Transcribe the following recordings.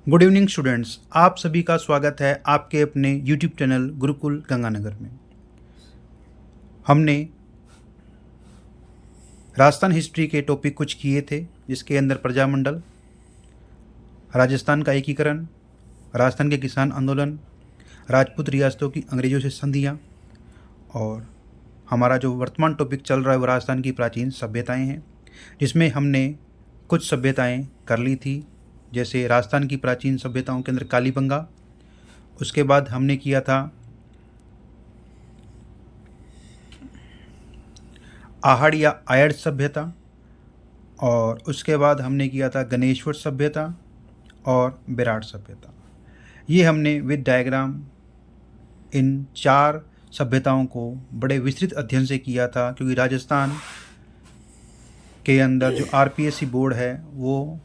Good evening students, आप सभी का स्वागत है आपके अपने यूट्यूब चैनल गुरुकुल गंगानगर में। हमने राजस्थान हिस्ट्री के टॉपिक कुछ किए थे, जिसके अंदर प्रजामंडल, राजस्थान का एकीकरण, राजस्थान के किसान आंदोलन, राजपूत रियासतों की अंग्रेजों से संधियाँ, और हमारा जो वर्तमान टॉपिक चल रहा है वो राजस्थान की प्राचीन सभ्यताएं हैं, जिसमें हमने कुछ सभ्यताएं कर ली थी, जैसे राजस्थान की प्राचीन सभ्यताओं के अंदर कालीबंगा। उसके बाद हमने किया था आहड़ या आयड़ सभ्यता, और उसके बाद हमने किया था गणेश्वर सभ्यता और बेराट सभ्यता। ये हमने विद डायग्राम इन 4 सभ्यताओं को बड़े विस्तृत अध्ययन से किया था, क्योंकि राजस्थान के अंदर जो आरपीएससी बोर्ड है वो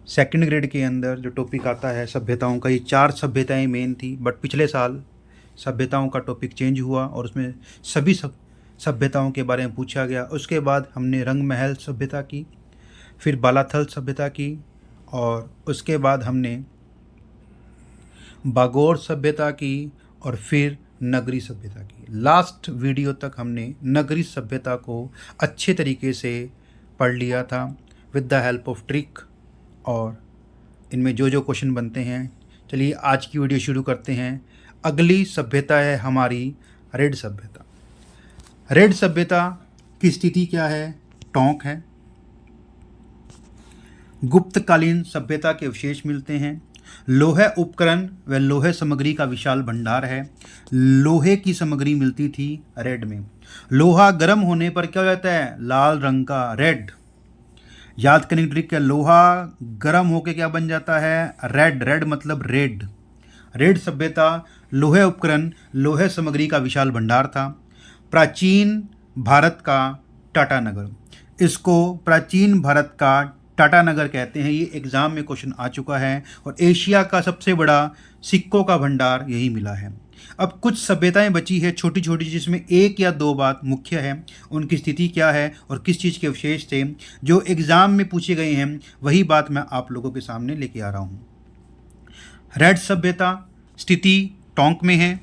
सेकंड ग्रेड के अंदर जो टॉपिक आता है सभ्यताओं का, ये 4 सभ्यताएं मेन थी। बट पिछले साल सभ्यताओं का टॉपिक चेंज हुआ और उसमें सभी सभ्यताओं के बारे में पूछा गया। उसके बाद हमने रंग महल सभ्यता की, फिर बालाथल सभ्यता की, और उसके बाद हमने बागोर सभ्यता की, और फिर नगरी सभ्यता की। लास्ट वीडियो तक हमने नगरी सभ्यता को अच्छे तरीके से पढ़ लिया था with the help of trick, और इनमें जो जो क्वेश्चन बनते हैं। चलिए आज की वीडियो शुरू करते हैं। अगली सभ्यता है हमारी रेड सभ्यता। रेड सभ्यता की स्थिति क्या है? टोंक है। गुप्तकालीन सभ्यता के अवशेष मिलते हैं। लोहे उपकरण व लोहे सामग्री का विशाल भंडार है। लोहे की सामग्री मिलती थी रेड में। लोहा गर्म होने पर क्या हो जाता है? लाल रंग का, रेड। याद करने की ट्रिक है, लोहा गर्म होकर क्या बन जाता है? रेड। रेड मतलब रेड। रेड सभ्यता, लोहे उपकरण, लोहे सामग्री का विशाल भंडार था। प्राचीन भारत का टाटा नगर, इसको प्राचीन भारत का टाटा नगर कहते हैं। ये एग्जाम में क्वेश्चन आ चुका है। और एशिया का सबसे बड़ा सिक्कों का भंडार यही मिला है। अब कुछ सभ्यताएं बची है छोटी छोटी, जिसमें 1 या 2 बात मुख्य है। उनकी स्थिति क्या है और किस चीज़ के अवशेष थे, जो एग्ज़ाम में पूछे गए हैं, वही बात मैं आप लोगों के सामने लेके आ रहा हूँ। रेड सभ्यता स्थिति टोंक में है।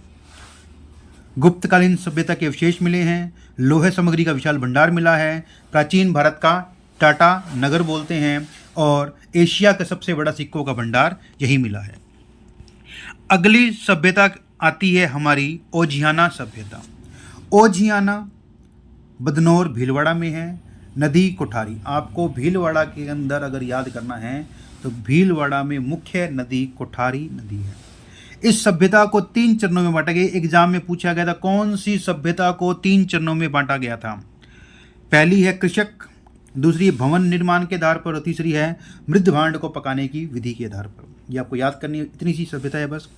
गुप्तकालीन सभ्यता के अवशेष मिले हैं। लोहे सामग्री का विशाल भंडार मिला है। प्राचीन भारत का टाटा नगर बोलते हैं, और एशिया का सबसे बड़ा सिक्कों का भंडार यही मिला है। अगली सभ्यता आती है हमारी ओजियाना सभ्यता। ओजियाना बदनौर भीलवाड़ा में है। नदी कोठारी, आपको भीलवाड़ा के अंदर अगर याद करना है तो भीलवाड़ा में मुख्य नदी कोठारी नदी है। इस सभ्यता को 3 चरणों में बांटा गया। एग्जाम में पूछा गया था कौन सी सभ्यता को 3 चरणों में बांटा गया था। पहली है कृषक, दूसरी भवन निर्माण के आधार पर, और तीसरी है मृद भांड को पकाने की विधि के आधार पर। ये आपको याद करनी है, इतनी सी सभ्यता है बस।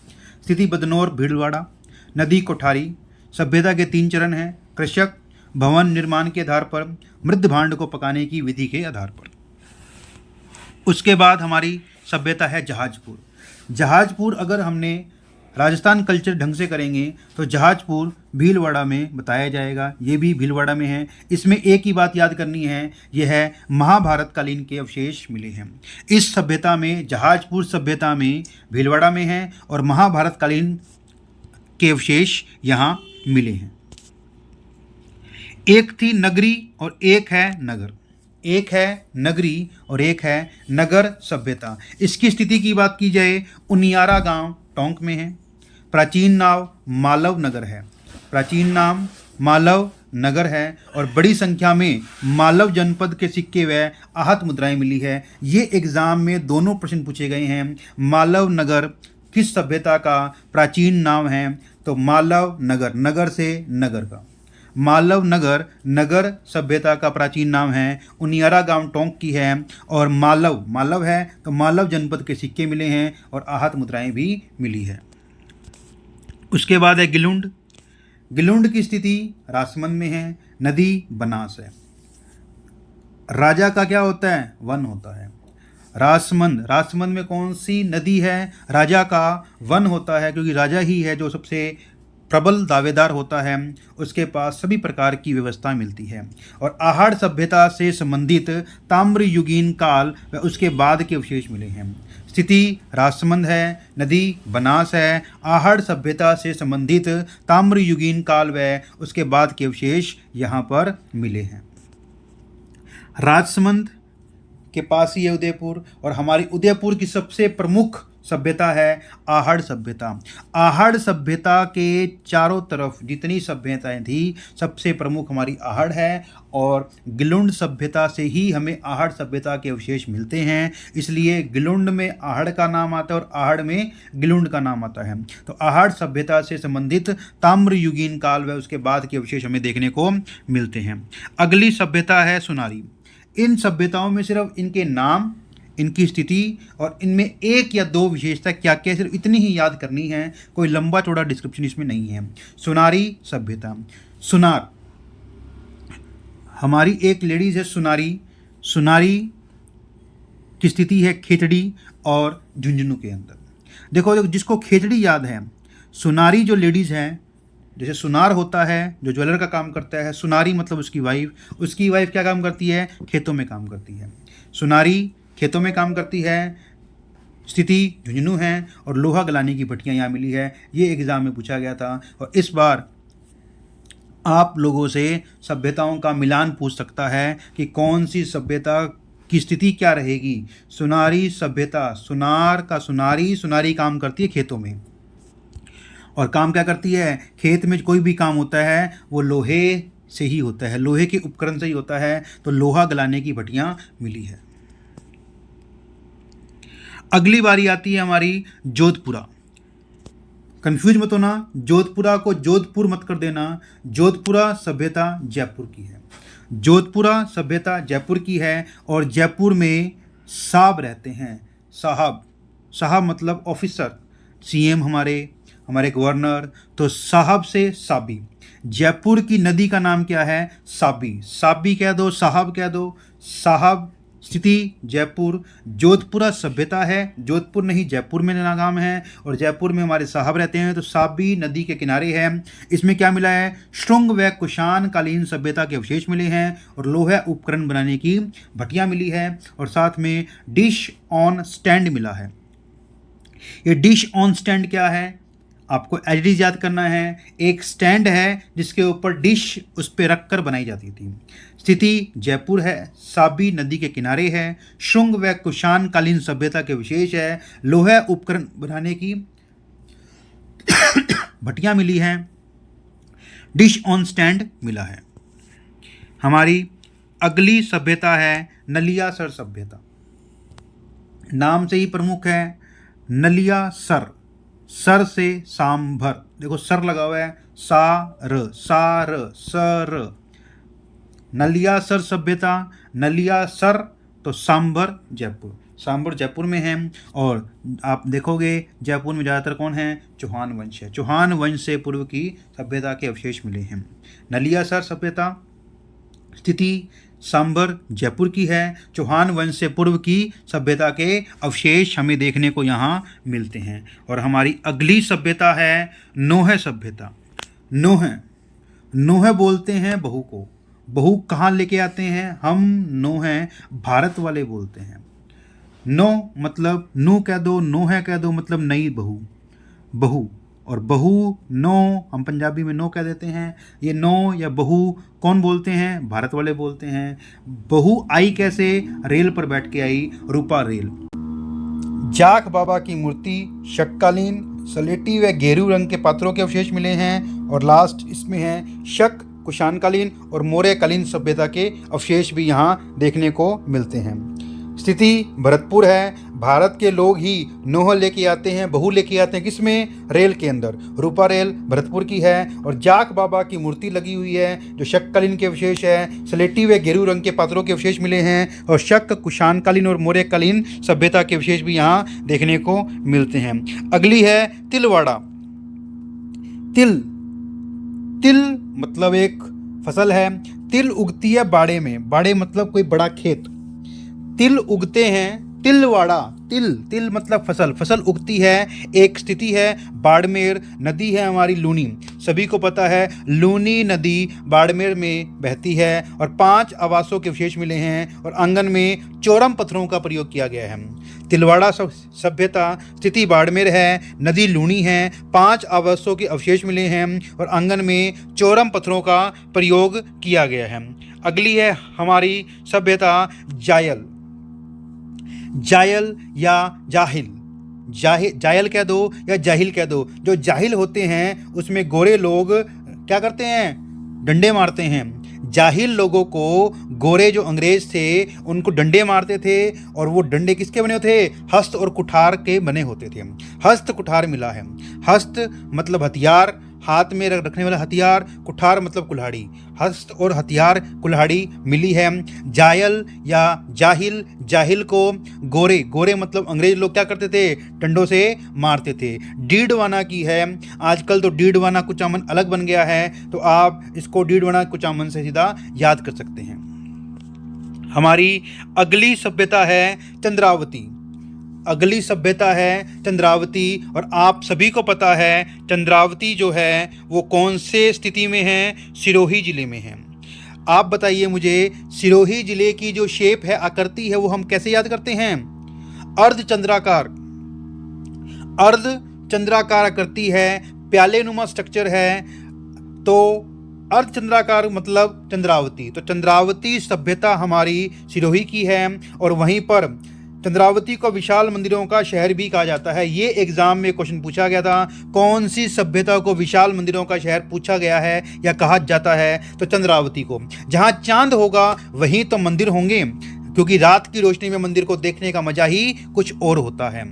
स्थिति बदनौर भीलवाड़ा, नदी कोठारी। सभ्यता के 3 चरण हैं, कृषक, भवन निर्माण के आधार पर, मृद भांड को पकाने की विधि के आधार पर। उसके बाद हमारी सभ्यता है जहाजपुर। जहाजपुर अगर हमने राजस्थान कल्चर ढंग से करेंगे तो जहाजपुर भीलवाड़ा में बताया जाएगा। ये भी भीलवाड़ा में है। इसमें एक ही बात याद करनी है, यह है महाभारत कालीन के अवशेष मिले हैं। इस सभ्यता में, जहाजपुर सभ्यता में, भीलवाड़ा में है, और महाभारत कालीन के अवशेष यहाँ मिले हैं। एक थी नगरी और एक है नगर। एक है नगरी और एक है नगर सभ्यता। इसकी स्थिति की बात की जाए, उनियारा गांव टोंक में है। प्राचीन नाम मालव नगर है। प्राचीन नाम मालव नगर है, और बड़ी संख्या में मालव जनपद के सिक्के व आहत मुद्राएं मिली है। ये एग्जाम में दोनों प्रश्न पूछे गए हैं। मालव नगर किस सभ्यता का प्राचीन नाम है? तो मालव नगर, नगर से नगर का, मालव नगर नगर सभ्यता का प्राचीन नाम है। उनियारा गांव टोंक की है, और मालव, मालव है तो मालव जनपद के सिक्के मिले हैं और आहत मुद्राएं भी मिली है। उसके बाद है गिलुंड। गिलुंड की स्थिति राजसमंद में है। नदी बनास है। राजा का क्या होता है? वन होता है। राजसमंद, राजसमंद में कौन सी नदी है? राजा का वन होता है, क्योंकि राजा ही है जो सबसे प्रबल दावेदार होता है, उसके पास सभी प्रकार की व्यवस्था मिलती है। और आहड़ सभ्यता से संबंधित ताम्रयुगीन काल व उसके बाद के अवशेष मिले हैं। स्थिति राजसमंद है, नदी बनास है। आहड़ सभ्यता से संबंधित ताम्रयुगीन काल व उसके बाद के अवशेष यहाँ पर मिले हैं। राजसमंद के पास ही है उदयपुर, और हमारी उदयपुर की सबसे प्रमुख सभ्यता है आहड़ सभ्यता। आहड़ सभ्यता के चारों तरफ जितनी सभ्यताएं थी सबसे प्रमुख हमारी आहड़ है, और गिलुंड सभ्यता से ही हमें आहड़ सभ्यता के अवशेष मिलते हैं। इसलिए गिलुंड में आहड़ का नाम आता है और आहड़ में गिलुंड का नाम आता है। तो आहड़ सभ्यता से संबंधित ताम्रयुगीन काल व उसके बाद के अवशेष हमें देखने को मिलते हैं। अगली सभ्यता है सुनारी। इन सभ्यताओं में सिर्फ इनके नाम, इनकी स्थिति और इनमें एक या दो विशेषता क्या क्या सिर्फ इतनी ही याद करनी है, कोई लंबा चौड़ा डिस्क्रिप्शन इसमें नहीं है। सुनारी सभ्यता। सुनार, हमारी एक लेडीज है सुनारी। सुनारी की स्थिति है खेतड़ी और झुंझुनू के अंदर। देखो जिसको खेतड़ी याद है, सुनारी जो लेडीज़ है, जैसे सुनार होता है जो ज्वेलर का काम करता है, सुनारी मतलब उसकी वाइफ क्या काम करती है, खेतों में काम करती है। सुनारी खेतों में काम करती है। स्थिति झुंझुनू है, और लोहा गलाने की भट्टियाँ यहाँ मिली है। ये एग्ज़ाम में पूछा गया था, और इस बार आप लोगों से सभ्यताओं का मिलान पूछ सकता है कि कौन सी सभ्यता की स्थिति क्या रहेगी। सुनारी सभ्यता, सुनार का सुनारी, सुनारी काम करती है खेतों में, और काम क्या करती है, खेत में कोई भी काम होता है वो लोहे से ही होता है, लोहे के उपकरण से ही होता है। तो लोहा गलाने की भट्टियाँ मिली है। अगली बारी आती है हमारी जोधपुरा। कंफ्यूज मत होना, जोधपुरा को जोधपुर मत कर देना। जोधपुरा सभ्यता जयपुर की है। जोधपुरा सभ्यता जयपुर की है, और जयपुर में साहब रहते हैं। साहब, साहब मतलब ऑफिसर, सीएम हमारे गवर्नर। तो साहब से साबी। जयपुर की नदी का नाम क्या है, साबी। साबी कह दो, साहब कह दो। साहब, स्थिति जयपुर। जोधपुरा सभ्यता है, जोधपुर नहीं जयपुर में नाम है, और जयपुर में हमारे साहब रहते हैं। तो साबी नदी के किनारे है। इसमें क्या मिला है, शुंग व कुषाण कालीन सभ्यता के अवशेष मिले हैं, और लोहा उपकरण बनाने की भट्टियाँ मिली है, और साथ में डिश ऑन स्टैंड मिला है। ये डिश ऑन स्टैंड क्या है, आपको एडिज याद करना है। एक स्टैंड है जिसके ऊपर डिश उस पर रख कर बनाई जाती थी। स्थिति जयपुर है, साबी नदी के किनारे है, शुंग व कुषाण कालीन सभ्यता के विशेष है, लोहा उपकरण बनाने की भट्टियाँ मिली हैं, डिश ऑन स्टैंड मिला है। हमारी अगली सभ्यता है नलियासर सभ्यता। नाम से ही प्रमुख है, नलियासर। सर से सांभर, देखो सर लगा हुआ है, सार सर। नलियासर सभ्यता, नलियासर तो सांभर जयपुर। सांभर जयपुर में है, और आप देखोगे जयपुर में ज़्यादातर कौन है, चौहान वंश है। चौहान वंश से पूर्व की सभ्यता के अवशेष मिले हैं। नलियासर सभ्यता, स्थिति सांभर जयपुर की है। चौहान वंश से पूर्व की सभ्यता के अवशेष हमें देखने को यहाँ मिलते हैं। और हमारी अगली सभ्यता है नोह सभ्यता। नोह बोलते हैं बहू को। बहू कहाँ लेके आते हैं हम, नोह भारत वाले बोलते हैं। नो मतलब नू कह दो, नोह कह दो मतलब नई बहू। और बहू नो हम पंजाबी में नो कह देते हैं। ये नो या बहू कौन बोलते हैं, भारत वाले बोलते हैं। बहू आई कैसे, रेल पर बैठ के आई, रूपा रेल। जाख बाबा की मूर्ति शककालीन, सलेटी व गेरू रंग के पात्रों के अवशेष मिले हैं। और लास्ट इसमें है शक कुषाणकालीन और मौर्यकालीन सभ्यता के अवशेष भी यहाँ देखने को मिलते हैं। स्थिति भरतपुर है। भारत के लोग ही नोह लेके आते हैं, बहू लेके आते हैं, किसमें, रेल के अंदर। रूपा रेल भरतपुर की है। और जाख बाबा की मूर्ति लगी हुई है जो शककालीन के अवशेष है। सलेटी व गेरू रंग के पात्रों के अवशेष मिले हैं। और शक कुषाणकालीन और मौर्यकालीन सभ्यता के अवशेष भी यहाँ देखने को मिलते हैं। अगली है तिलवाड़ा। तिल मतलब एक फसल है। तिल उगती है बाड़े में। बाड़े मतलब कोई बड़ा खेत। तिल उगते हैं तिलवाड़ा, तिल तिल मतलब फसल, फसल उगती है, एक स्थिति है। बाड़मेर, नदी है हमारी लूनी, सभी को पता है लूनी नदी बाड़मेर में बहती है। और 5 आवासों के अवशेष मिले हैं और आंगन में चौरम पत्थरों का प्रयोग किया गया है। तिलवाड़ा सभ्यता स्थिति बाड़मेर है, नदी लूनी है, 5 आवासों के अवशेष मिले हैं और आंगन में चौरम पत्थरों का प्रयोग किया गया है। अगली है हमारी सभ्यता जायल, जायल या जाहिल, जायल कह दो या जाहिल कह दो। जो जाहिल होते हैं उसमें गोरे लोग क्या करते हैं, डंडे मारते हैं। जाहिल लोगों को गोरे जो अंग्रेज थे उनको डंडे मारते थे और वो डंडे किसके बने होते थे, हस्त और कुठार के बने होते थे। हस्त कुठार मिला है, हस्त मतलब हथियार, हाथ में रखने वाला हथियार, कुठार मतलब कुल्हाड़ी, हस्त और हथियार कुल्हाड़ी मिली है। जायल या जाहिल, जाहिल को गोरे, गोरे मतलब अंग्रेज लोग क्या करते थे, डंडों से मारते थे। डीडवाना की है, आजकल तो डीडवाना कुचामन अलग बन गया है तो आप इसको डीडवाना कुचामन से सीधा याद कर सकते हैं। हमारी अगली सभ्यता है चंद्रावती, अगली सभ्यता है चंद्रावती। और आप सभी को पता है चंद्रावती जो है वो कौन से स्थिति में है, सिरोही जिले में है। आप बताइए मुझे, सिरोही जिले की जो शेप है, आकृति है, वो हम कैसे याद करते हैं, अर्धचंद्राकार, अर्धचंद्राकार आकृति है, प्याले नुमा स्ट्रक्चर है, तो अर्धचंद्राकार मतलब चंद्रावती। तो चंद्रावती सभ्यता हमारी सिरोही की है और वहीं पर चंद्रावती को विशाल मंदिरों का शहर भी कहा जाता है। ये एग्जाम में क्वेश्चन पूछा गया था, कौन सी सभ्यता को विशाल मंदिरों का शहर पूछा गया है या कहा जाता है, तो चंद्रावती को। जहाँ चांद होगा वहीं तो मंदिर होंगे, क्योंकि रात की रोशनी में मंदिर को देखने का मजा ही कुछ और होता है।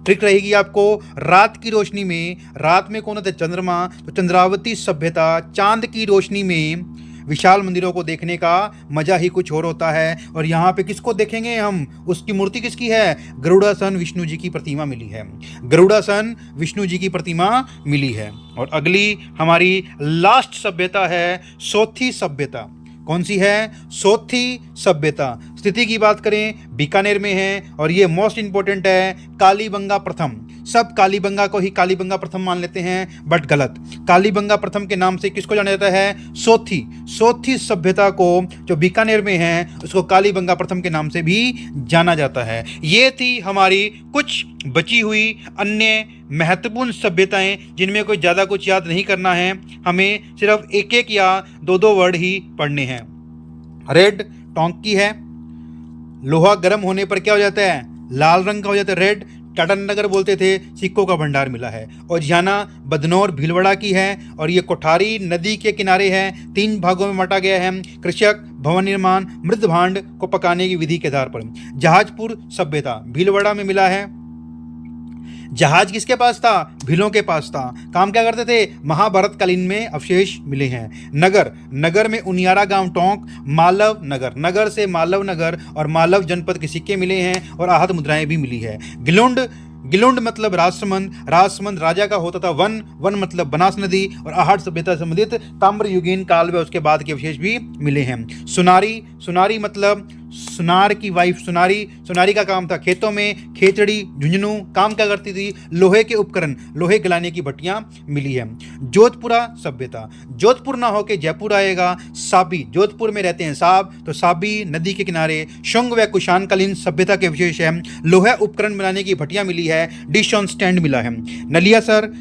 ट्रिक रहेगी आपको, रात की रोशनी में, रात में कौन होता है, चंद्रमा, तो चंद्रावती सभ्यता चांद की रोशनी में विशाल मंदिरों को देखने का मजा ही कुछ और होता है। और यहाँ पे किसको देखेंगे हम, उसकी मूर्ति किसकी है, गरुड़ासन विष्णु जी की प्रतिमा मिली है, गरुड़ासन विष्णु जी की प्रतिमा मिली है। और अगली हमारी लास्ट सभ्यता है सोथी सभ्यता। कौन सी है, सोथी सभ्यता। स्थिति की बात करें बीकानेर में है और ये मोस्ट इंपॉर्टेंट है, कालीबंगा प्रथम। सब कालीबंगा को ही कालीबंगा प्रथम मान लेते हैं, बट गलत। कालीबंगा प्रथम के नाम से किसको जाना जाता है, सोथी, सोथी सभ्यता को जो बीकानेर में है उसको कालीबंगा प्रथम के नाम से भी जाना जाता है। ये थी हमारी कुछ बची हुई अन्य महत्वपूर्ण सभ्यताएं जिनमें कोई ज़्यादा कुछ याद नहीं करना है, हमें सिर्फ एक एक या दो दो वर्ड ही पढ़ने हैं। रेड टोंक की है, लोहा गर्म होने पर क्या हो जाता है, लाल रंग का हो जाता है, रेड। टाटा नगर बोलते थे, सिक्कों का भंडार मिला है। और जाना बदनौर भीलवाड़ा की है और ये कोठारी नदी के किनारे है, 3 भागों में बांटा गया है। कृषक, भवन निर्माण, मृद भांड को पकाने की विधि के आधार पर। जहाजपुर सभ्यता भीलवाड़ा में मिला है। जहाज किसके पास था, भीलों के पास था। काम क्या करते थे, महाभारत कालीन में अवशेष मिले हैं। नगर, नगर में उनियारा गांव टोंक, मालव नगर, नगर से मालव नगर और मालव जनपद के सिक्के मिले हैं और आहत मुद्राएं भी मिली है। गिलोंड, गिलोंड मतलब राजसमंद, राजसमंद राजा का होता था। वन, वन मतलब बनास नदी और आहट सभ्यता से संबंधित ताम्र युगीन काल व उसके बाद के अवशेष भी मिले हैं। सुनारी, सुनारी मतलब सुनार की वाइफ सुनारी, सुनारी का काम था खेतों में, खेचड़ी, झुंझुनू काम क्या करती थी, लोहे के उपकरण, लोहे गलाने की भट्टियां मिली है। जोधपुरा सभ्यता, जोधपुर ना होके जयपुर आएगा। साबी, जोधपुर में रहते हैं साब, तो साबी नदी के किनारे शुंग व कुषाणकालीन सभ्यता के विशेष है। लोहे उपकरण बनाने की भट्टियां मिली है, डिश ऑन स्टैंड मिला है। नलियासर,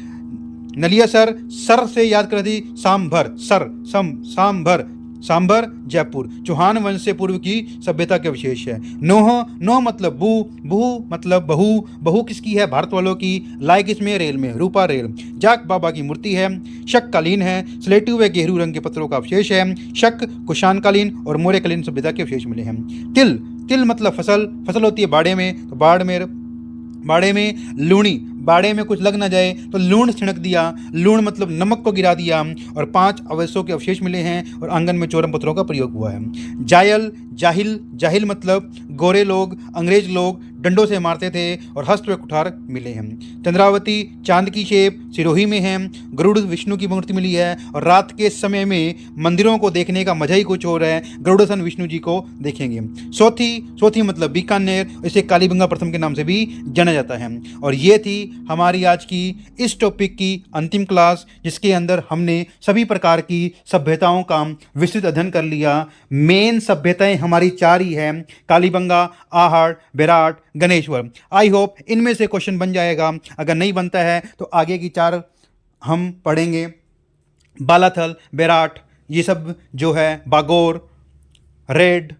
नलियासर सर से याद कर दी, सांभर, सर, सांभर, सांभर जयपुर, चौहान वंश से पूर्व की सभ्यता के विशेष है। नोह, नोह मतलब बू, बहू मतलब बहू, बहू किसकी है, भारत वालों की। लाए किसमें, रेल में, रूपा रेल। जाक बाबा की मूर्ति है। शक कालीन है, स्लेटी व गेहरू रंग के पत्थरों का अवशेष है। शक कुषाणकालीन और मौर्यकालीन सभ्यता के अवशेष मिले हैं। तिल, तिल मतलब फसल, फसल होती है बाड़े में, तो बाड़मेर, बाड़े में। लूणी, बाड़े में कुछ लग ना जाए तो लूण छिड़क दिया, लूण मतलब नमक को गिरा दिया, और 5 अवयवों के अवशेष मिले हैं और आंगन में चोरम पत्थरों का प्रयोग हुआ है। जायल, जाहिल, जाहिल मतलब गोरे लोग, अंग्रेज लोग डंडों से मारते थे, और हस्त व कुठार मिले हैं। चंद्रावती चांद की शेप सिरोही में है। गरुड़ विष्णु की मूर्ति मिली है, और रात के समय में मंदिरों को देखने का मजा ही कुछ और है, गरुड़सन विष्णु जी को देखेंगे। सोथी, सोथी मतलब बीकानेर, इसे कालीबंगा प्रथम के नाम से भी जाना जाता है। और ये थी हमारी आज की इस टॉपिक की अंतिम क्लास, जिसके अंदर हमने सभी प्रकार की सभ्यताओं का विस्तृत अध्ययन कर लिया। मेन सभ्यताएं हमारी 4 ही है, कालीबंगा, आहड़, बेराट, गणेश्वर। आई होप इनमें से क्वेश्चन बन जाएगा। अगर नहीं बनता है तो आगे की 4 हम पढ़ेंगे। बालाथल, बेराट, ये सब जो है, बागोर, रेड,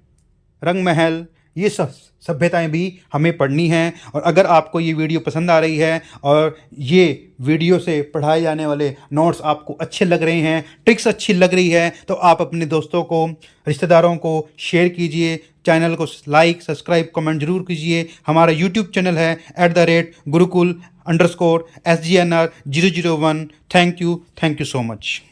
रंग महल, ये सब सभ्यताएं भी हमें पढ़नी हैं। और अगर आपको ये वीडियो पसंद आ रही है और ये वीडियो से पढ़ाए जाने वाले नोट्स आपको अच्छे लग रहे हैं, ट्रिक्स अच्छी लग रही है, तो आप अपने दोस्तों को, रिश्तेदारों को शेयर कीजिए। चैनल को लाइक, सब्सक्राइब, कमेंट जरूर कीजिए। हमारा यूट्यूब चैनल है @गुरुकुल_SGNR 001। Thank you so much.